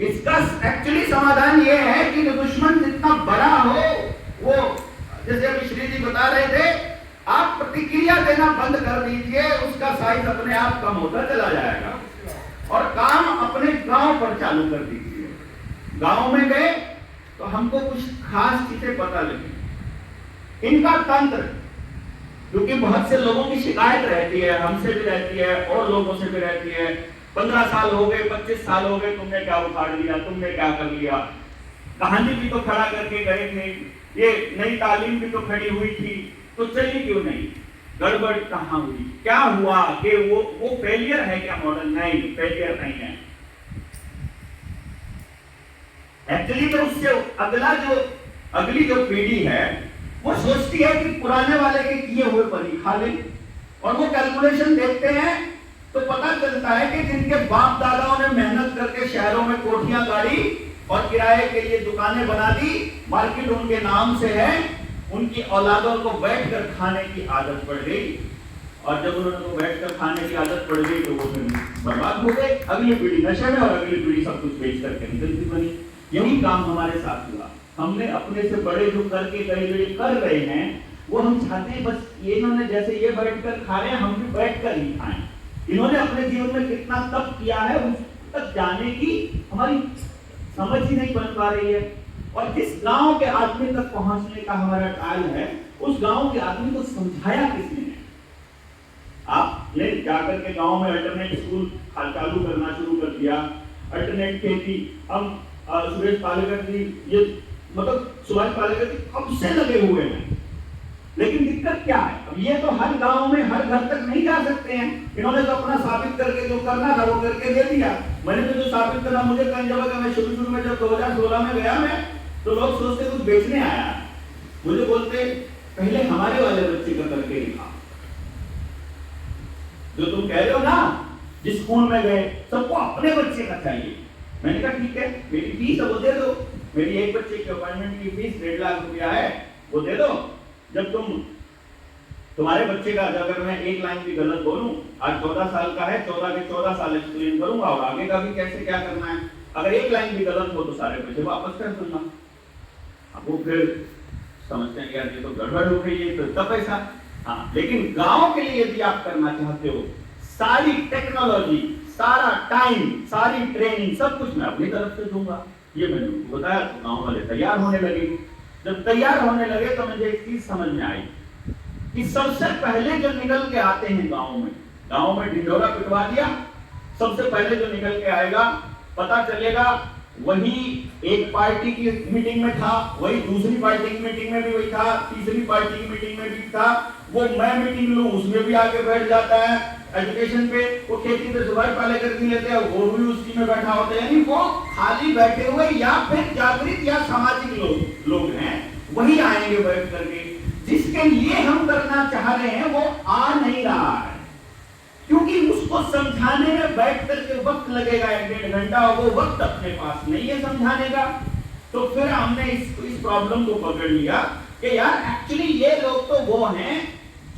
इसका एक्चुअली समाधान ये है कि दुश्मन जितना बड़ा हो, वो जैसे अभी श्री जी बता रहे थे, आप प्रतिक्रिया देना बंद कर दीजिए, उसका साइज अपने आप कम होता चला जाएगा। और काम अपने गांव पर चालू कर दीजिए। गांव में गए तो हमको कुछ खास चीजें पता लगी। इनका तंत्र, क्योंकि बहुत से लोगों की शिकायत रहती है, हमसे भी रहती है और लोगों से भी रहती है, 15 साल हो गए, 25 साल हो गए, तुमने क्या उखाड़ लिया, तुमने क्या कर लिया, कहानी भी तो खड़ा करके गए थे, ये नई तालीम भी तो खड़ी हुई थी, तो चली क्यों नहीं, गड़बड़ कहां हुई, क्या हुआ, कि वो फेलियर है क्या मॉडल? नहीं, फेलियर नहीं है। एक्चुअली तो उससे अगली जो पीढ़ी है वो सोचती है कि पुराने वाले के किए हुए पर ही खा लें, और वो कैलकुलेशन देखते हैं तो पता चलता है कि जिनके बाप दादाओं ने मेहनत करके शहरों में कोठियां गाड़ी और किराए के लिए दुकानें बना दी, मार्केट उनके नाम से है, उनकी औलादों को बैठकर खाने की आदत पड़ गई, और जब उनको बैठकर खाने की आदत पड़ गई तो वो फिर बर्बाद हो गए। अगली पीढ़ी नशे में और अगली पीढ़ी सब कुछ बेच करके निकलती बनी। यही काम हमारे साथ हुआ। हमने अपने से बड़े जो करके कर रहे हैं, वो हम चाहते हैं बस ये इन्होंने जैसे ये बैठकर खा रहे हैं, हम भी बैठकर ही खाएं। इन्होंने अपने जीवन में कितना तप किया है, उस तक जाने की हमारी समझ ही नहीं बन पा रही है। और जिस गांव के आदमी तक पहुंचने का हमारा ट्रायल है, उस गांव के आदमी को समझाया किसने? आपने जाकर के गांव में अल्टरनेट स्कूल चालू करना शुरू कर दिया, अल्टरनेट खेती। हम सुरेश पालेकर जी, ये मतलब सुभाष पालेकर जी कब से लगे हुए हैं, लेकिन दिक्कत क्या है? अब ये तो हर गांव में हर घर तक नहीं जा सकते हैं। इन्होंने तो अपना साबित करके जो करना था वो करके दे दिया। मैंने तो जो साबित करना, मुझे कहीं जगह मैं शुरू में जब 2016 में गया मैं, तो लोग सोचते कुछ बेचने आया, मुझे बोलते पहले हमारे वाले बच्चे का करके दिखा। जो तुम कह रहे हो ना, जिस स्कूल में गए सबको अपने बच्चे का चाहिए। मैंने कहा ठीक है, मेरी फीस है वो दे दो, मेरी एक बच्चे की अपॉइंटमेंट की फीस 1.5 लाख रुपया है, वो दे दो। जब तुम्हारे बच्चे का अगर मैं एक लाइन भी गलत बोलूं, आज 14 साल का है, 14 के 14 साल एक्सप्लेन करूंगा और आगे का भी कैसे क्या करना है। अगर एक लाइन भी गलत हो तो सारे पैसे वापस कर दूंगा। अब वो फिर समझते हैं यार ये तो गड़बड़ हो गई है, तो इतना पैसा। हाँ, लेकिन गांव के लिए यदि आप करना चाहते हो, सारी टेक्नोलॉजी, सारा टाइम, सारी ट्रेनिंग, सब कुछ मैं अपनी तरफ से दूंगा। ये मैंने उनको बताया तो गांव वाले तैयार होने लगे। जब तैयार होने लगे तो मुझे एक चीज समझ में आई कि सबसे पहले जो निकल के आते हैं गांव में ढिंडोरा पिटवा दिया, सबसे पहले जो निकल के आएगा, पता चलेगा वही एक पार्टी की मीटिंग में था, वही दूसरी पार्टी की मीटिंग में भी वही था, तीसरी पार्टी की मीटिंग में भी था, वो मैं मीटिंग लूं उसमें भी आके बैठ जाता है। एजुकेशन पे वो खेती पे सुभाष पालेकर जी लेते हैं, वो भी उसी में बैठा होता है। यानी वो खाली बैठे हुए या फिर जागृत या सामाजिक लोग हैं, वही आएंगे बैठ करके। जिसके लिए हम करना चाह रहे हैं वो आ नहीं रहा है, क्योंकि उसको समझाने में बैठ करके वक्त लगेगा 1-1.5 घंटा, और वो वक्त अपने पास नहीं है समझाने का। तो फिर हमने इस प्रॉब्लम को पकड़ लिया कि यार एक्चुअली ये लोग तो वो हैं